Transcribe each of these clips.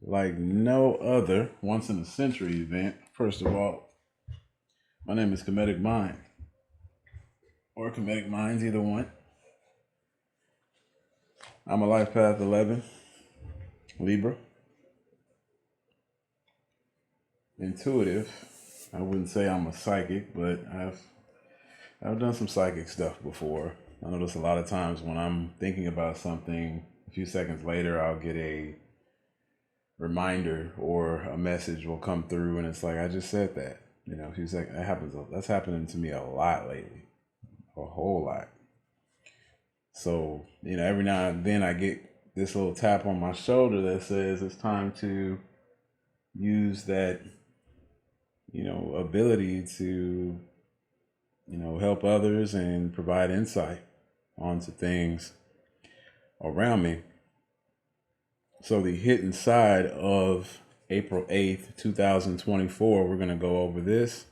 like no other once in a century event. First of all, my name is Comedic Mind, or Comedic Minds, either one. I'm a Life Path 11, Libra, intuitive. I wouldn't say I'm a psychic, but I've done some psychic stuff before. I notice a lot of times when I'm thinking about something, a few seconds later, I'll get a reminder or a message will come through, and it's like I just said that. A few seconds. That happens. That's happening to me a lot lately, a whole lot. So every now and then I get this little tap on my shoulder that says it's time to use that ability to help others and provide insight onto things around me. So the hidden side of April 8th, 2024, we're going to go over this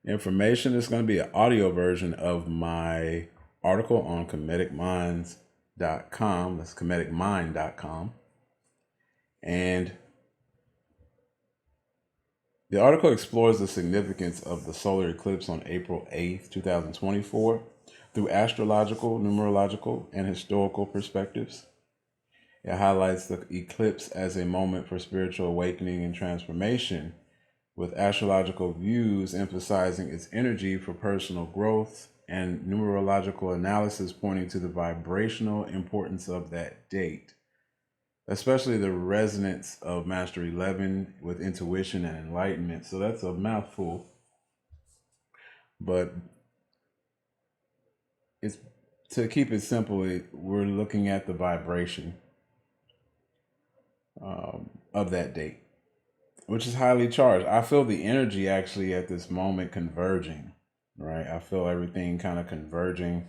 information. It's going to be an audio version of my article on comedicminds.com. That's comedicmind.com. And the article explores the significance of the solar eclipse on April 8th, 2024 through astrological, numerological, and historical perspectives. It highlights the eclipse as a moment for spiritual awakening and transformation, with astrological views emphasizing its energy for personal growth and numerological analysis pointing to the vibrational importance of that date, especially the resonance of Master 11 with intuition and enlightenment. So that's a mouthful, but it's to keep it simple, we're looking at the vibration of that date, which is highly charged. I feel the energy actually at this moment converging, right? I feel everything kind of converging.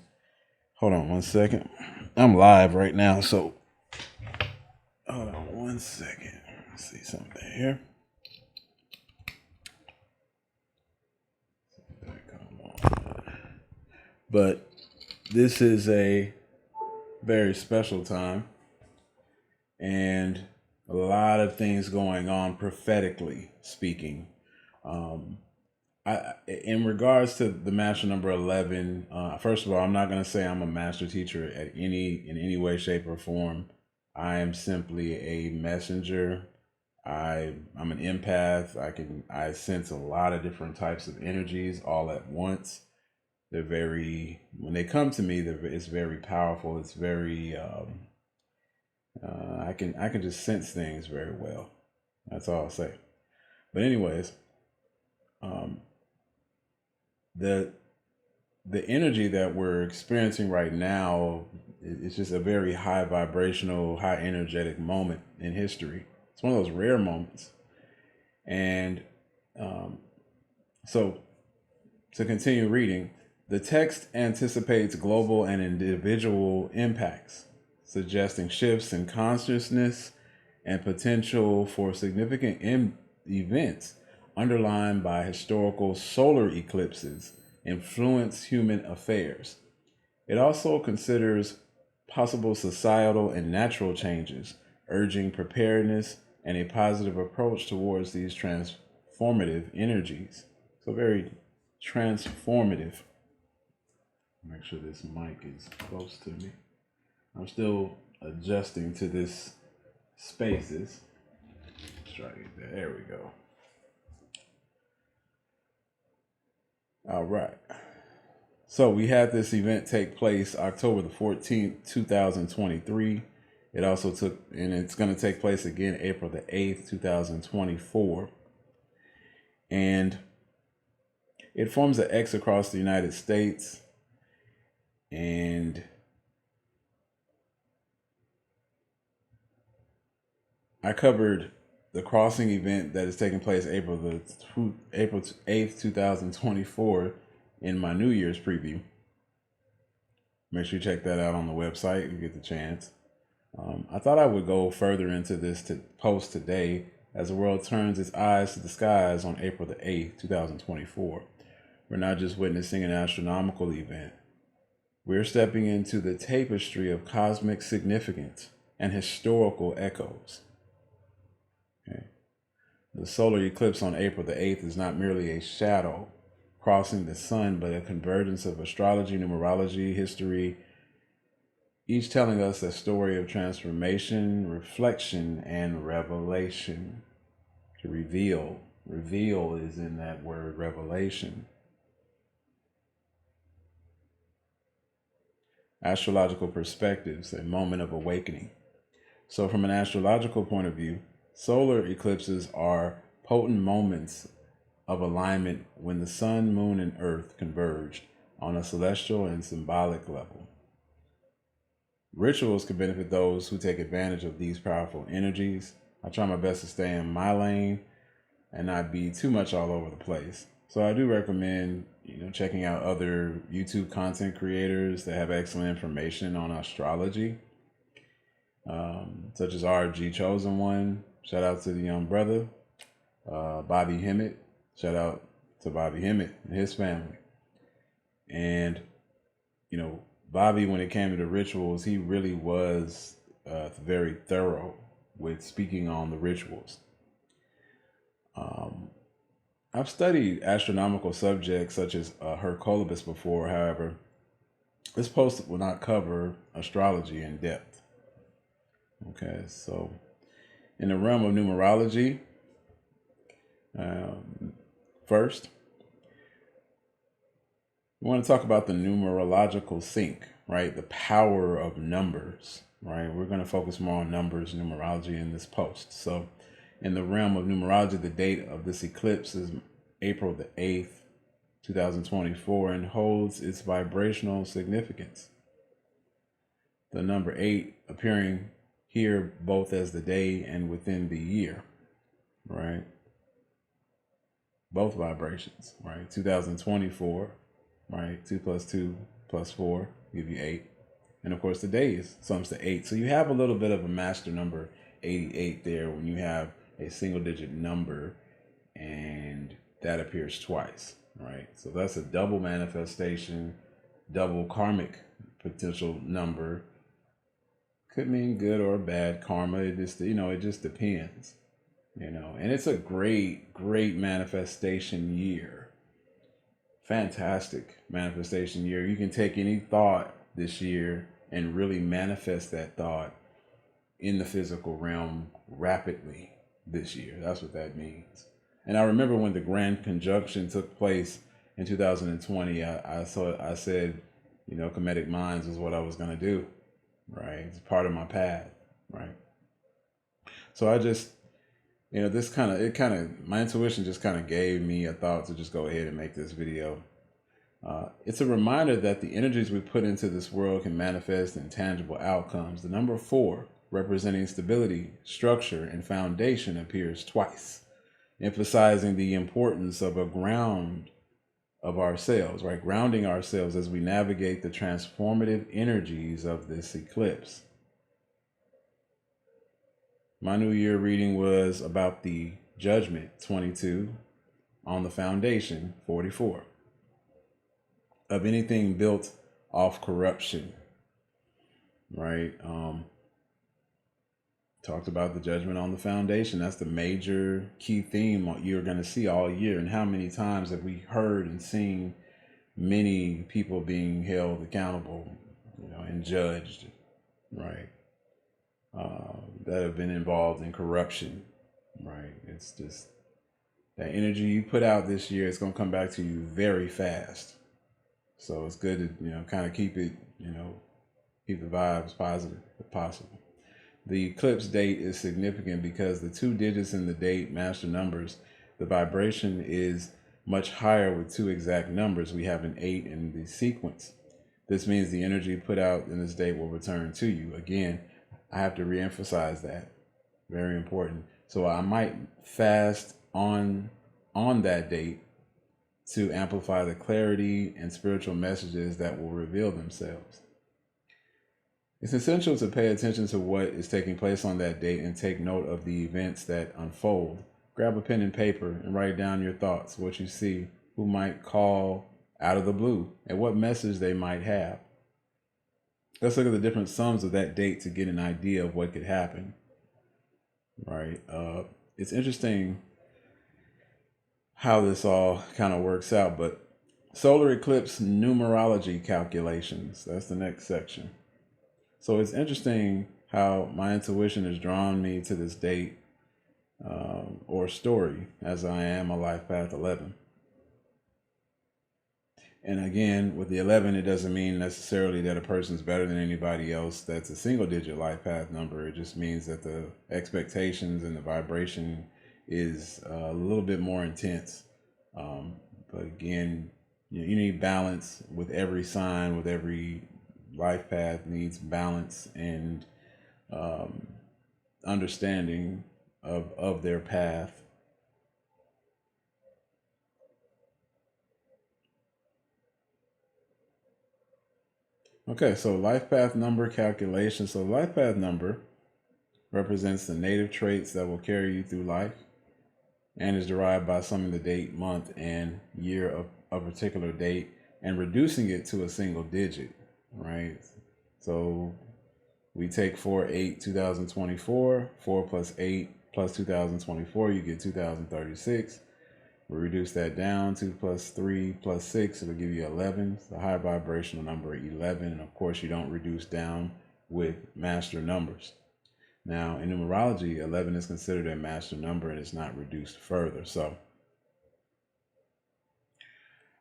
Hold on one second. I'm live right now, so hold on one second. Let's see something here. Come on. But this is a very special time, and a lot of things going on prophetically speaking. In regards to the master number 11, first of all, I'm not going to say I'm a master teacher in any way, shape, or form. I am simply a messenger. I'm an empath. I sense a lot of different types of energies all at once. When they come to me, it's very powerful. It's very I can just sense things very well. That's all I'll say. But anyways, the energy that we're experiencing right now is just a very high vibrational, high energetic moment in history. It's one of those rare moments. And so to continue reading, the text anticipates global and individual impacts, suggesting shifts in consciousness and potential for significant events underlined by historical solar eclipses influence human affairs. It also considers possible societal and natural changes, urging preparedness and a positive approach towards these transformative energies. So very transformative. Make sure this mic is close to me. I'm still adjusting to this spaces. Let's try to get there. There we go. All right. So we had this event take place October the 14th, 2023. It also and it's going to take place again April the 8th, 2024. And it forms an X across the United States. And I covered the crossing event that is taking place April 8th, 2024 in my New Year's preview. Make sure you check that out on the website if you get the chance. I thought I would go further into this post today as the world turns its eyes to the skies on April the 8th, 2024. We're not just witnessing an astronomical event. We're stepping into the tapestry of cosmic significance and historical echoes. The solar eclipse on April the 8th is not merely a shadow crossing the sun, but a convergence of astrology, numerology, history, each telling us a story of transformation, reflection, and revelation. To reveal. Reveal is in that word revelation. Astrological perspectives, a moment of awakening. So from an astrological point of view, solar eclipses are potent moments of alignment when the sun, moon, and earth converge on a celestial and symbolic level. Rituals can benefit those who take advantage of these powerful energies. I try my best to stay in my lane and not be too much all over the place. So I do recommend, checking out other YouTube content creators that have excellent information on astrology, such as RG Chosen One. Shout out to the young brother, Bobby Hemmett. Shout out to Bobby Hemmett and his family. And, Bobby, when it came to the rituals, he really was very thorough with speaking on the rituals. I've studied astronomical subjects such as Hercolibus before. However, this post will not cover astrology in depth. Okay, so in the realm of numerology, first, we want to talk about the numerological sync, right? The power of numbers, right? We're going to focus more on numbers, numerology in this post. So in the realm of numerology, the date of this eclipse is April the 8th, 2024, and holds its vibrational significance. The number 8 appearing here both as the day and within the year, right? Both vibrations, right? 2024, right? 2 plus 2 plus 4 give you 8. And of course the days sums to 8. So you have a little bit of a master number 88 there when you have a single digit number and that appears twice, right? So that's a double manifestation, double karmic potential number. Could mean good or bad karma. It just, it just depends, and it's a great manifestation year. Fantastic manifestation year. You can take any thought this year and really manifest that thought in the physical realm rapidly this year. That's what that means. And I remember when the grand conjunction took place in 2020, I said, Comedic Minds is what I was going to do, right? It's part of my path, right? So I just, my intuition just kind of gave me a thought to just go ahead and make this video. It's a reminder that the energies we put into this world can manifest in tangible outcomes. The number 4, representing stability, structure, and foundation, appears twice, emphasizing the importance of a ground of ourselves, right? Grounding ourselves as we navigate the transformative energies of this eclipse. My New Year reading was about the Judgment, 22, on the foundation, 44, of anything built off corruption, right? Talked about the judgment on the foundation. That's the major key theme you're going to see all year. And how many times have we heard and seen many people being held accountable, and judged, right? That have been involved in corruption, right? It's just that energy you put out this year, it's going to come back to you very fast. So it's good to, kind of keep it, keep the vibes positive if possible. The eclipse date is significant because the 2 digits in the date master numbers. The vibration is much higher with 2 exact numbers. We have an 8 in the sequence. This means the energy put out in this date will return to you. Again, I have to reemphasize that. Very important. So I might fast on that date to amplify the clarity and spiritual messages that will reveal themselves. It's essential to pay attention to what is taking place on that date and take note of the events that unfold. Grab a pen and paper and write down your thoughts, what you see, who might call out of the blue, and what message they might have. Let's look at the different sums of that date to get an idea of what could happen, right? It's interesting how this all kind of works out. But solar eclipse numerology calculations, that's the next section. So it's interesting how my intuition has drawn me to this date or story, as I am a life path 11. And again, with the 11, it doesn't mean necessarily that a person's better than anybody else that's a single digit life path number. It just means that the expectations and the vibration is a little bit more intense. But again, you need balance with every sign, with every life path needs balance and understanding of their path. Okay, so life path number calculation. So life path number represents the native traits that will carry you through life and is derived by summing the date, month, and year of a particular date and reducing it to a single digit, right? So we take 4/8/2024, 4 plus 8 plus 2024, you get 2036. We reduce that down. 2 plus 3 plus 6, it'll give you 11. It's the high vibrational number 11. And of course, you don't reduce down with master numbers. Now, in numerology, 11 is considered a master number and it's not reduced further. So,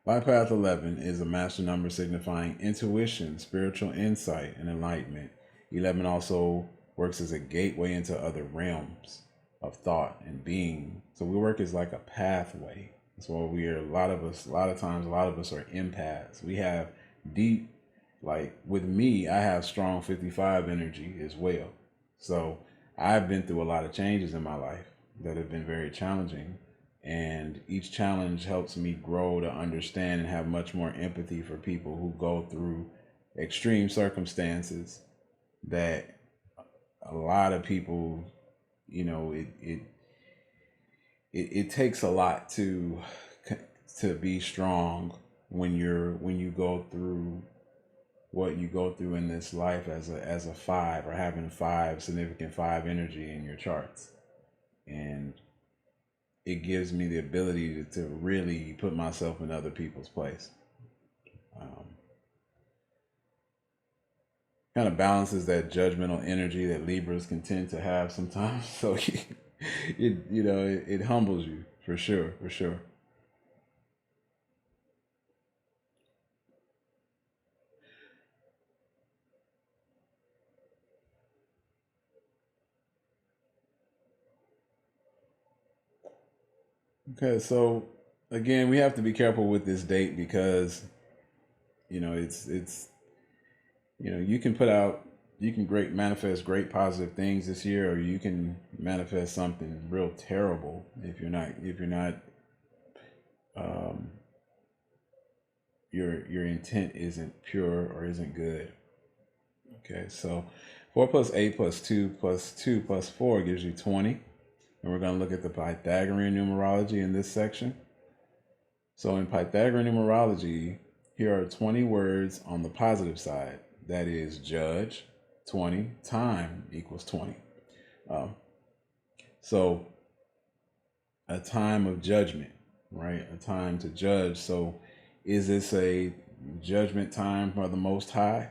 life path 11 is a master number signifying intuition, spiritual insight, and enlightenment. 11 also works as a gateway into other realms of thought and being. So we work as like a pathway. That's why we are a lot of us are empaths. We have deep, like with me, I have strong 55 energy as well. So I've been through a lot of changes in my life that have been very challenging. And each challenge helps me grow to understand and have much more empathy for people who go through extreme circumstances that a lot of people, it takes a lot to be strong when you go through what you go through in this life as a 5 or having significant 5 energy in your charts. And it gives me the ability to really put myself in other people's place. Kind of balances that judgmental energy that Libras can tend to have sometimes. So it humbles you for sure, for sure. Okay, so again, we have to be careful with this date because it's you can manifest great positive things this year, or you can manifest something real terrible if you're not your intent isn't pure or isn't good. Okay, so 4 plus 8 plus 2 plus 2 plus 4 gives you 20. And we're going to look at the Pythagorean numerology in this section. So in Pythagorean numerology, here are 20 words on the positive side. That is judge, 20, time equals 20. So a time of judgment, right? A time to judge. So is this a judgment time for the Most High,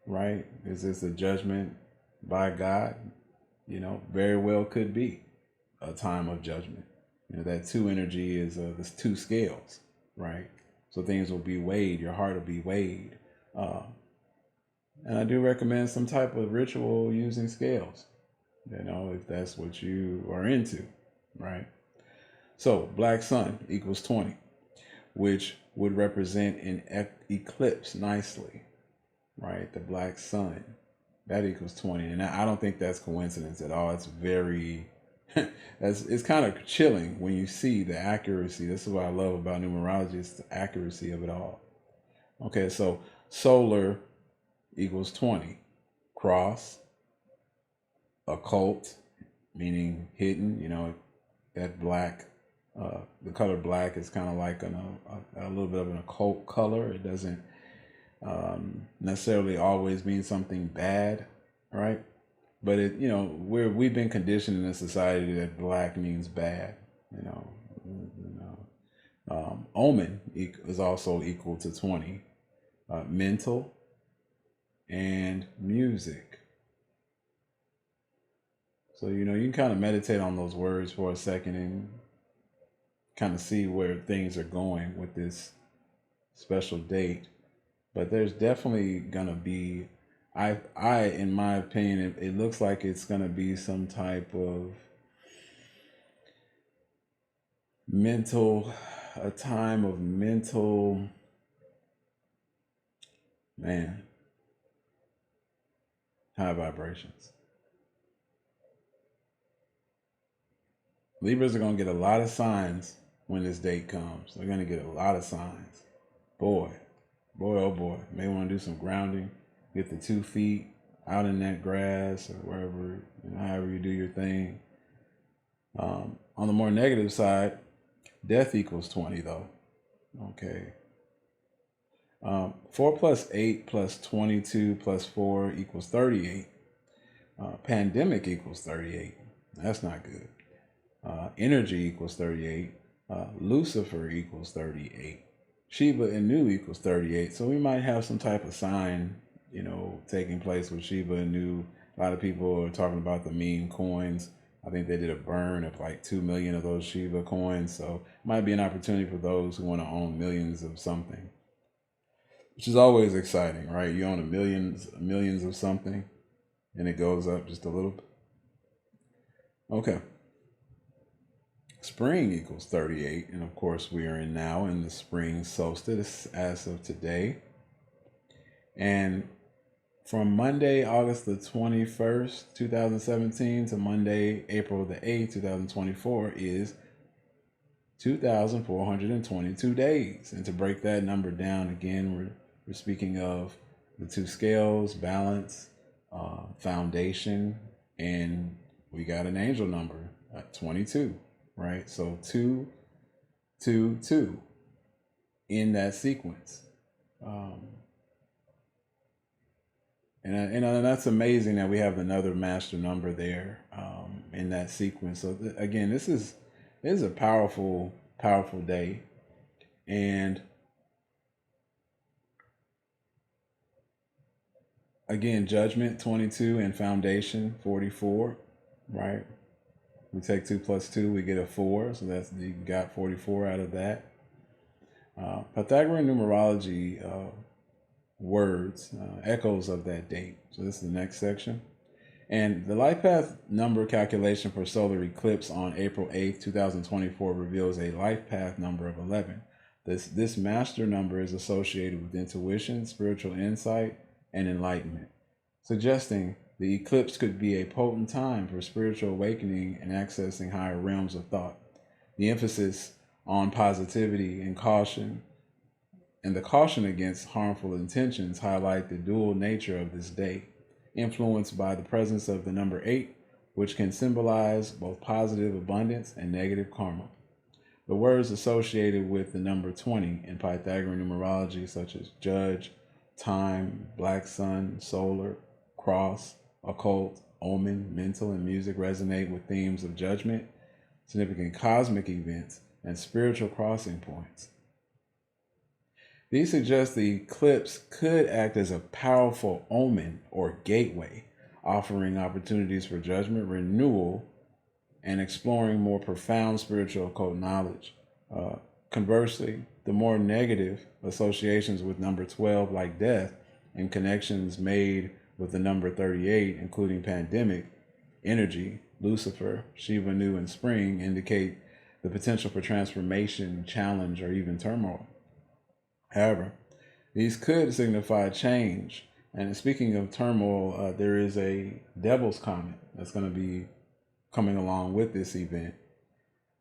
right? Is this a judgment by God? Very well could be a time of judgment. That 2 energy is this 2 scales, right? So things will be weighed. Your heart will be weighed. And I do recommend some type of ritual using scales, if that's what you are into, right? So black sun equals 20, which would represent an eclipse nicely, right? The black sun, that equals 20. And I don't think that's coincidence at all. It's very, it's kind of chilling when you see the accuracy. This is what I love about numerology. It's the accuracy of it all. Okay, so solar equals 20. Cross, occult, meaning hidden, that black, the color black is kind of like a little bit of an occult color. It doesn't necessarily always mean something bad, right? But we've been conditioned in a society that black means bad, Omen is also equal to 20. Mental and music. So, you can kind of meditate on those words for a second and kind of see where things are going with this special date. But there's definitely going to be, in my opinion, it looks like it's going to be some type of a time of mental, man, high vibrations. Libras are going to get a lot of signs when this date comes. They're going to get a lot of signs. Boy, oh boy. May want to do some grounding. Get the 2 feet out in that grass or wherever, however you do your thing. On the more negative side, death equals 20 though. Okay. 4 plus 8 plus 22 plus 4 equals 38. Pandemic equals 38. That's not good. Energy equals 38. Lucifer equals 38. Sheba and Nu equals 38. So we might have some type of sign, taking place with Sheba and Nu. A lot of people are talking about the meme coins. I think they did a burn of like 2 million of those Sheba coins. So it might be an opportunity for those who want to own millions of something, which is always exciting, right? You own millions of something and it goes up just a little bit. Okay. Spring equals 38, and of course we are now in the spring solstice as of today. And from Monday, August the 21st, 2017 to Monday, April the 8th, 2024 is 2,422 days. And to break that number down again, we're speaking of the 2 scales, balance, foundation, and we got an angel number at 22. Right, so 2, 2, 2 in that sequence, and that's amazing that we have another master number there in that sequence. So again, this is a powerful day, and again, judgment 22 and foundation 44, right? We take 2 plus 2, we get a 4. So you got 44 out of that. Pythagorean numerology words, echoes of that date. So this is the next section. And the life path number calculation for solar eclipse on April 8th, 2024 reveals a life path number of 11. This master number is associated with intuition, spiritual insight, and enlightenment, suggesting the eclipse could be a potent time for spiritual awakening and accessing higher realms of thought. The emphasis on positivity and caution, and the caution against harmful intentions, highlight the dual nature of this day, influenced by the presence of the number 8, which can symbolize both positive abundance and negative karma. The words associated with the number 20 in Pythagorean numerology, such as judge, time, black sun, solar, cross, occult, omen, mental, and music, resonate with themes of judgment, significant cosmic events, and spiritual crossing points. These suggest the eclipse could act as a powerful omen or gateway, offering opportunities for judgment, renewal, and exploring more profound spiritual occult knowledge. Conversely, the more negative associations with number 12, like death, and connections made with the number 38, including pandemic, energy, Lucifer, Shiva Nu, and spring, indicate the potential for transformation, challenge, or even turmoil. However, these could signify change. And speaking of turmoil, there is a devil's comet that's going to be coming along with this event.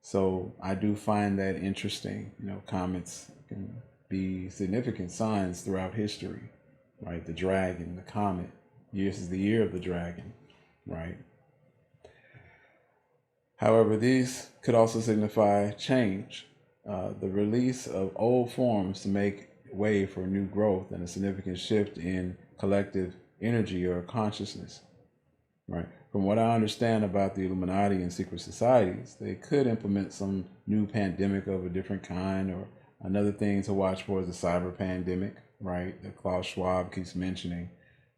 So I do find that interesting. Comets can be significant signs throughout history, right? The dragon, the comet. This is the year of the dragon, right? However, these could also signify change, the release of old forms to make way for new growth and a significant shift in collective energy or consciousness. right? From what I understand about the Illuminati and secret societies, they could implement some new pandemic of a different kind, or another thing to watch for is the cyber pandemic, right? That Klaus Schwab keeps mentioning.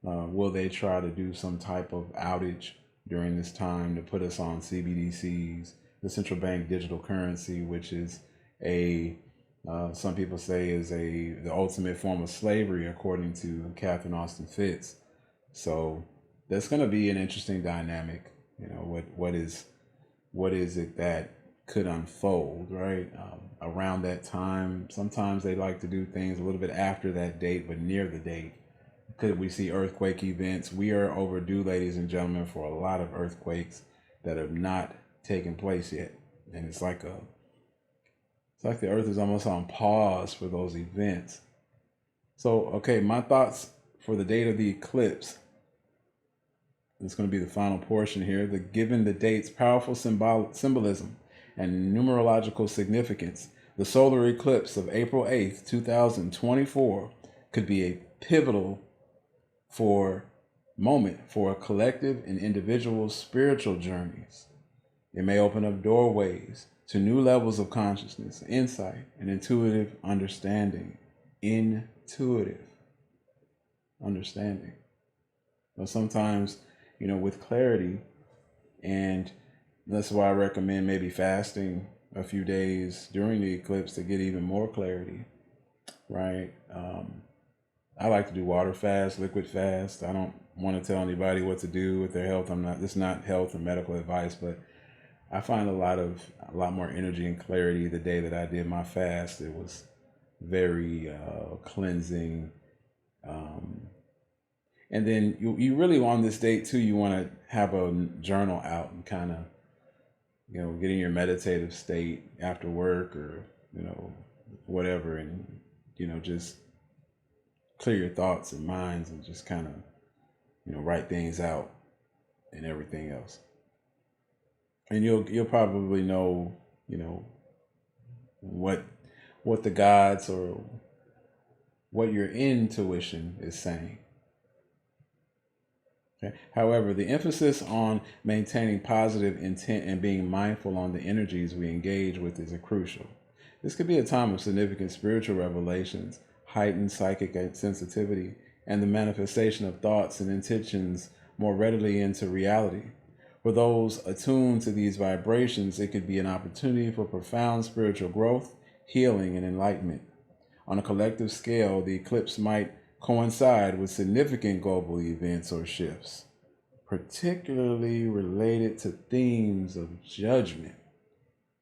Will they try to do some type of outage during this time to put us on CBDCs, the central bank digital currency, which is a some people say is the ultimate form of slavery, according to Catherine Austin Fitts. So that's going to be an interesting dynamic. You know, what is it that could unfold, right? Around that time. Sometimes they like to do things a little bit after that date, but near the date. Could we see earthquake events? We are overdue, ladies and gentlemen, for a lot of earthquakes that have not taken place yet. And it's like the earth is almost on pause for those events. So, okay, my thoughts for the date of the eclipse. It's going to be the final portion here. Given the date's powerful symbolism and numerological significance, the solar eclipse of April 8th, 2024 could be a pivotal moment for a collective and individual spiritual journeys. It may open up doorways to new levels of consciousness, insight, and intuitive understanding. Intuitive understanding. But sometimes, with clarity, and that's why I recommend maybe fasting a few days during the eclipse to get even more clarity, right? I like to do water fast, liquid fast. I don't want to tell anybody what to do with their health. This is not health or medical advice, but I find a lot more energy and clarity the day that I did my fast. It was very cleansing. And then you really on this date too, you want to have a journal out and kind of, get in your meditative state after work or, whatever, and, just clear your thoughts and minds and just kind of, write things out and everything else. And you'll probably know, what the gods or what your intuition is saying. Okay. However, the emphasis on maintaining positive intent and being mindful on the energies we engage with is crucial. This could be a time of significant spiritual revelations, heightened psychic sensitivity, and the manifestation of thoughts and intentions more readily into reality. For those attuned to these vibrations, it could be an opportunity for profound spiritual growth, healing, and enlightenment. On a collective scale, the eclipse might coincide with significant global events or shifts, particularly related to themes of judgment,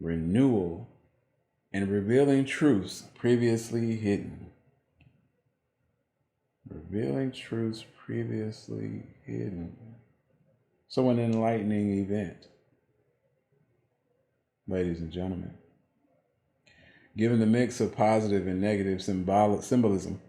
renewal, and revealing truths previously hidden. Revealing truths previously hidden. So an enlightening event, ladies and gentlemen. Given the mix of positive and negative symbolism,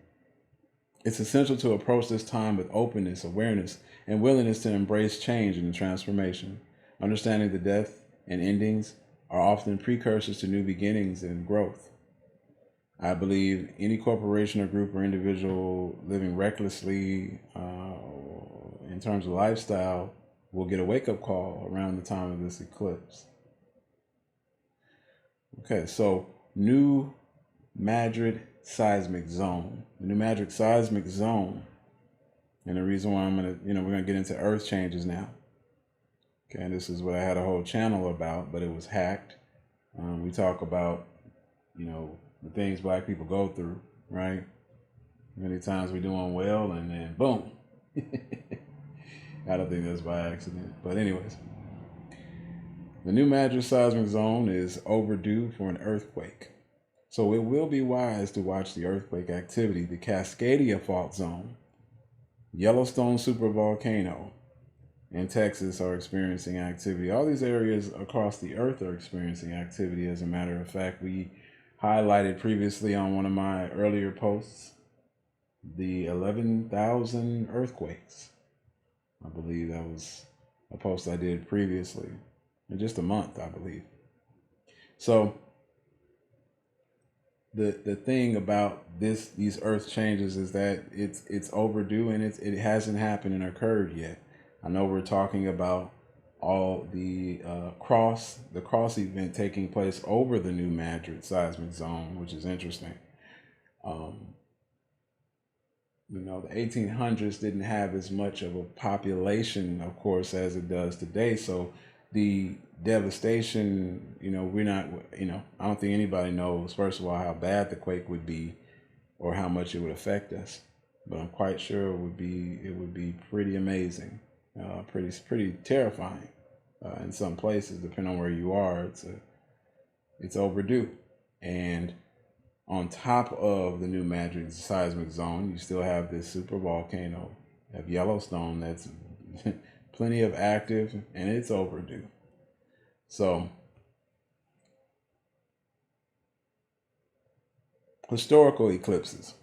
it's essential to approach this time with openness, awareness, and willingness to embrace change and transformation. Understanding the death and endings are often precursors to new beginnings and growth. I believe any corporation or group or individual living recklessly in terms of lifestyle will get a wake-up call around the time of this eclipse. Okay, so New Madrid seismic zone. The New Madrid seismic zone, and the reason why we're gonna get into earth changes now. Okay, and this is what I had a whole channel about, but it was hacked. We talk about, the things Black people go through, right? Many times we're doing well, and then boom. I don't think that's by accident, but anyways. The New Madrid seismic zone is overdue for an earthquake. So it will be wise to watch the earthquake activity. The Cascadia fault zone, Yellowstone supervolcano, and Texas are experiencing activity. All these areas across the earth are experiencing activity. As a matter of fact, we highlighted previously on one of my earlier posts the 11,000 earthquakes. I believe that was a post I did previously in just a month, I believe. So the thing about these earth changes is that it's overdue, and it hasn't happened and occurred yet. I know we're talking about all the cross event taking place over the New Madrid seismic zone, which is interesting. The 1800s didn't have as much of a population, of course, as it does today. So the devastation, we're not, I don't think anybody knows, first of all, how bad the quake would be or how much it would affect us. But I'm quite sure it would be pretty amazing, pretty terrifying in some places, depending on where you are. It's overdue. And on top of the New Madrid seismic zone, you still have this super volcano of Yellowstone that's plenty of active, and it's overdue. So, historical eclipses,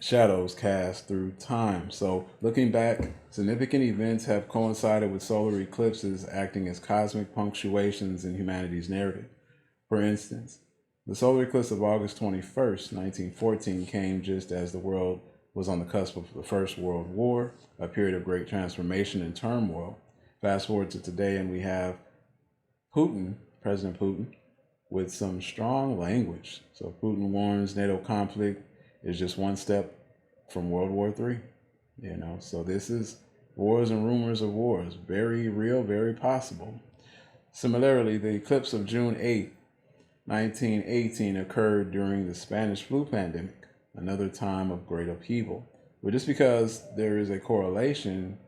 shadows cast through time. So, looking back, significant events have coincided with solar eclipses, acting as cosmic punctuations in humanity's narrative. For instance, the solar eclipse of August 21st, 1914 came just as the world was on the cusp of the First World War, a period of great transformation and turmoil. Fast forward to today, and we have President Putin, with some strong language. So Putin warns NATO conflict is just one step from World War III. So this is wars and rumors of wars, very real, very possible. Similarly, the eclipse of June 8th, 1918 occurred during the Spanish flu pandemic, another time of great upheaval. But just because there is a correlation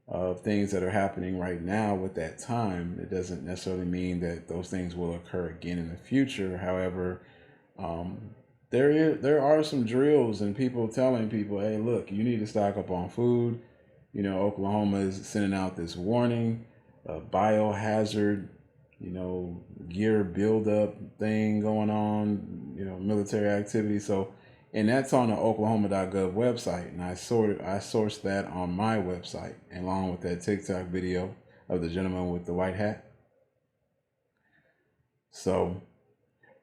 of things that are happening right now with that time, it doesn't necessarily mean that those things will occur again in the future. However, there are some drills and people telling people, hey, look, you need to stock up on food. Oklahoma is sending out this warning, biohazard gear buildup thing going on, military activity. So, and that's on the oklahoma.gov website. And I sourced that on my website, along with that TikTok video of the gentleman with the white hat. So,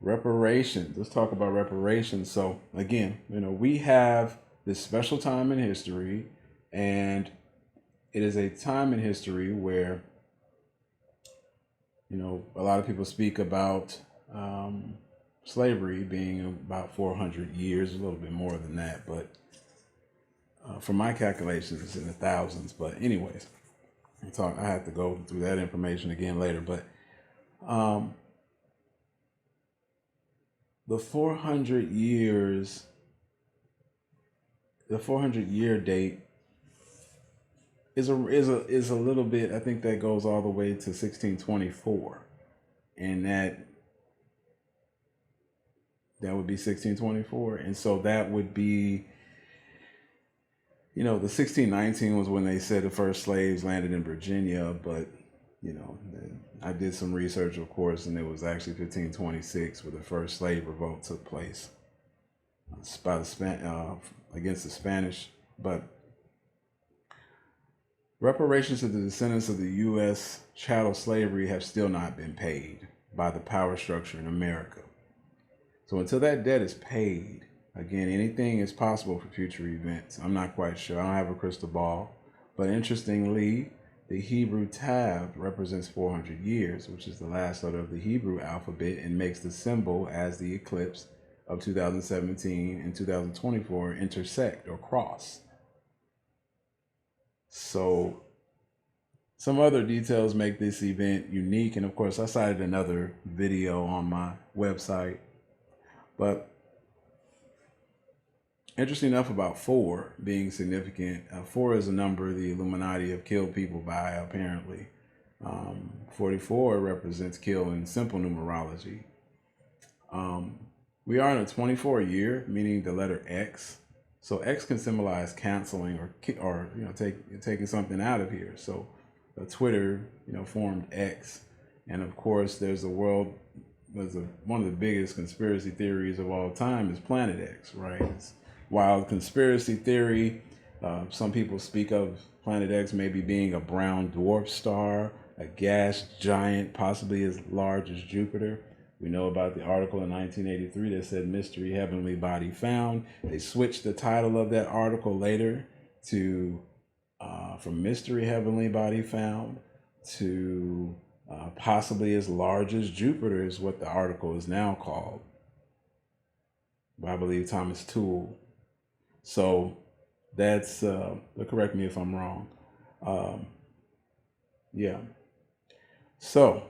reparations. Let's talk about reparations. So, again, we have this special time in history, and it is a time in history where a lot of people speak about slavery being about 400 years, a little bit more than that, but for my calculations, it's in the thousands. But anyways, I have to go through that information again later. But the 400 year date is a little bit. I think that goes all the way to 1624, and that would be 1624, and so that would be, the 1619 was when they said the first slaves landed in Virginia, but I did some research, of course, and it was actually 1526 where the first slave revolt took place by against the Spanish. But reparations to the descendants of the U.S. chattel slavery have still not been paid by the power structure in America. So until that debt is paid, again, anything is possible for future events. I'm not quite sure. I don't have a crystal ball. But interestingly, the Hebrew Tav represents 400 years, which is the last letter of the Hebrew alphabet, and makes the symbol as the eclipse of 2017 and 2024 intersect or cross. So some other details make this event unique. And of course, I cited another video on my website. But interesting enough about 4 being significant. 4 is a number the Illuminati have killed people by, apparently. 44 represents kill in simple numerology. We are in a 24 year, meaning the letter X. So X can symbolize canceling or taking something out of here. So Twitter, formed X, and of course there's one of the biggest conspiracy theories of all time is Planet X, right? While conspiracy theory, some people speak of Planet X maybe being a brown dwarf star, a gas giant, possibly as large as Jupiter. We know about the article in 1983 that said mystery heavenly body found. They switched the title of that article later to from mystery heavenly body found to possibly as large as Jupiter is what the article is now called by, I believe, Thomas Toole. So that's, correct me if I'm wrong. Yeah. So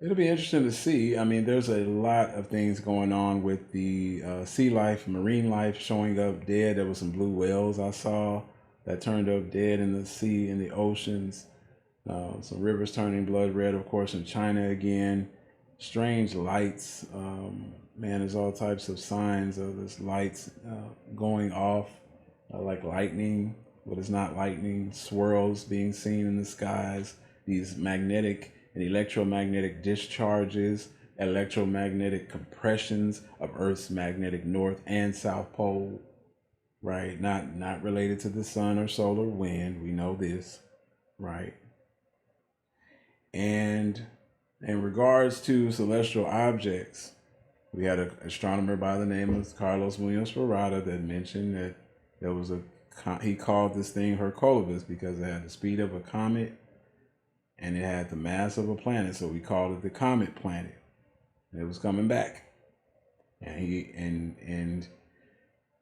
it'll be interesting to see. I mean, there's a lot of things going on with the sea life, marine life showing up dead. There was some blue whales I saw that turned up dead in the sea, in the oceans. Some rivers turning blood red, of course, in China again. Strange lights. Man, there's all types of signs of this lights going off like lightning, but it's not lightning. Swirls being seen in the skies. These magnetic and electromagnetic discharges, electromagnetic compressions of Earth's magnetic north and south pole, right? Not related to the sun or solar wind. We know this, right? And in regards to celestial objects, we had an astronomer by the name of Carlos Munoz Ferrada that mentioned that there was he called this thing Hercules because it had the speed of a comet and it had the mass of a planet, so we called it the Comet Planet. And it was coming back, and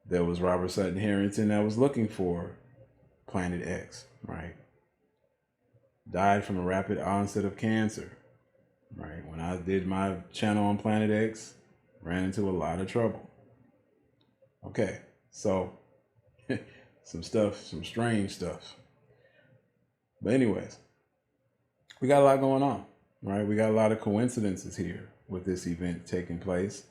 there was Robert Sutton Harrington that was looking for Planet X, right? Died from a rapid onset of cancer, right? When I did my channel on Planet X, ran into a lot of trouble. Okay, so some strange stuff. But anyways, we got a lot going on, right? We got a lot of coincidences here with this event taking place.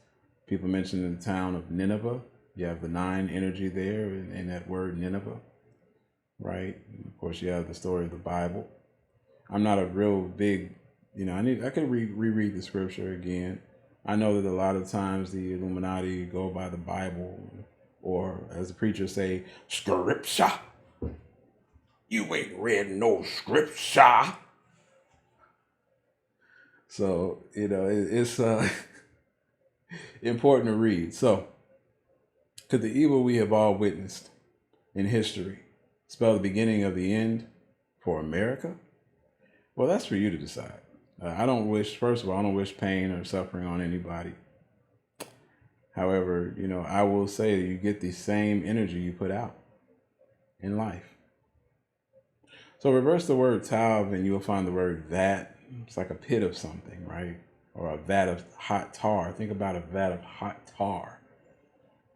People mentioned the town of Nineveh. You have the 9 energy there in that word Nineveh, right? And of course, you have the story of the Bible. I'm not a real big, I could reread the scripture again. I know that a lot of times the Illuminati go by the Bible, or as the preachers say, scripture. You ain't read no scripture. So, it's important to read. So, could the evil we have all witnessed in history spell the beginning of the end for America? Well, that's for you to decide. First of all, I don't wish pain or suffering on anybody. However, I will say that you get the same energy you put out in life. So reverse the word tav and you'll find the word vat. It's like a pit of something, right? Or a vat of hot tar. Think about a vat of hot tar,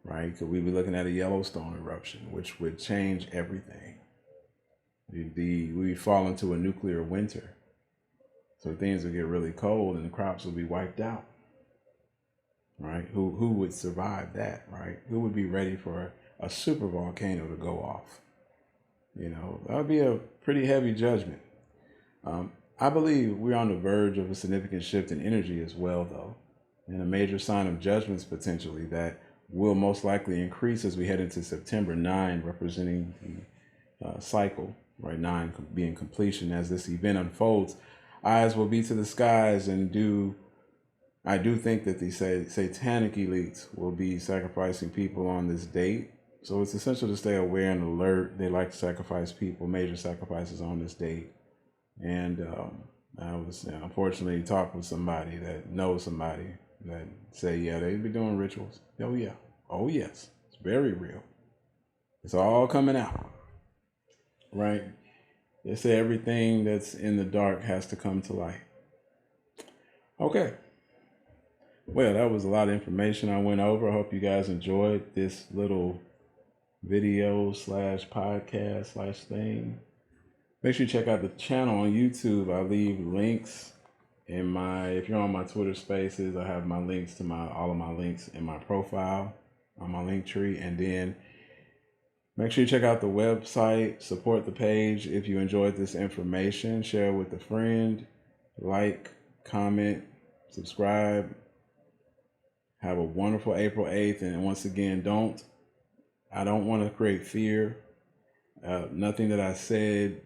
right? Could we be looking at a Yellowstone eruption, which would change everything? We fall into a nuclear winter. So things will get really cold and the crops will be wiped out, right? Who would survive that, right? Who would be ready for a super volcano to go off? That would be a pretty heavy judgment. I believe we're on the verge of a significant shift in energy as well, though, and a major sign of judgments potentially that will most likely increase as we head into September 9, representing the cycle, right? 9 being completion. As this event unfolds, eyes will be to the skies, and I do think that the satanic elites will be sacrificing people on this date. So it's essential to stay aware and alert. They like to sacrifice people, major sacrifices on this date. And I was unfortunately talked with somebody that knows somebody that say, yeah, they be doing rituals. Oh yeah. Oh yes. It's very real. It's all coming out. Right? They say everything that's in the dark has to come to light. Okay. Well, that was a lot of information I went over. I hope you guys enjoyed this little video / podcast / thing. Make sure you check out the channel on YouTube. I leave links if you're on my Twitter spaces, I have my links to all of my links in my profile on my link tree. And then make sure you check out the website, support the page. If you enjoyed this information, share with a friend, like, comment, subscribe. Have a wonderful April 8th. And once again, I don't want to create fear. Nothing that I said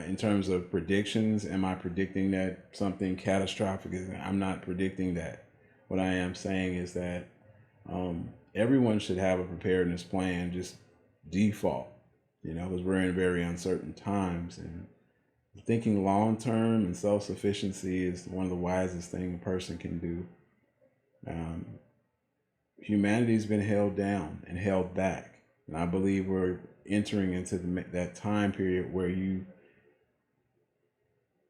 in terms of predictions, am I predicting that something catastrophic is? I'm not predicting that. What I am saying is that everyone should have a preparedness plan, just default, because we're in very uncertain times, and thinking long term and self sufficiency is one of the wisest things a person can do. Um, Humanity's been held down and held back, and I believe we're entering into that time period where you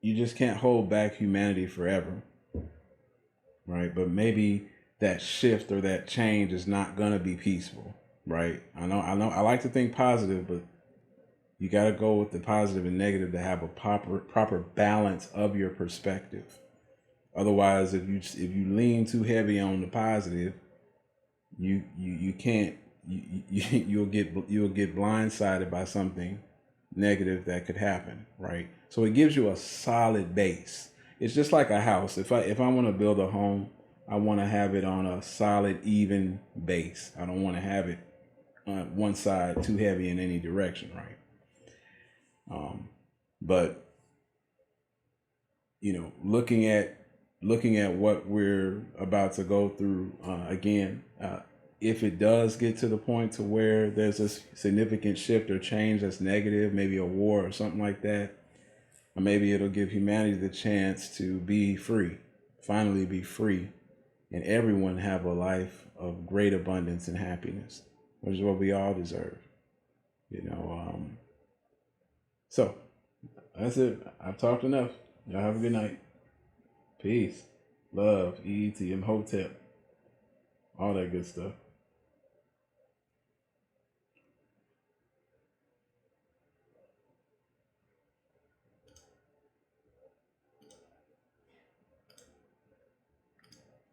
just can't hold back humanity forever, right? But maybe that shift or that change is not gonna be peaceful, right? I know. I like to think positive, but you got to go with the positive and negative to have a proper balance of your perspective. Otherwise, if you lean too heavy on the positive, you can't you'll get blindsided by something negative that could happen, right? So it gives you a solid base. It's just like a house. If I want to build a home, I want to have it on a solid, even base. I don't want to have it on one side too heavy in any direction, right? But looking at what we're about to go through again, if it does get to the point to where there's a significant shift or change that's negative, maybe a war or something like that, or maybe it'll give humanity the chance to be free, finally be free, and everyone have a life of great abundance and happiness, which is what we all deserve. So that's it. I've talked enough. Y'all have a good night. Peace. Love. EET. Imhotep. All that good stuff.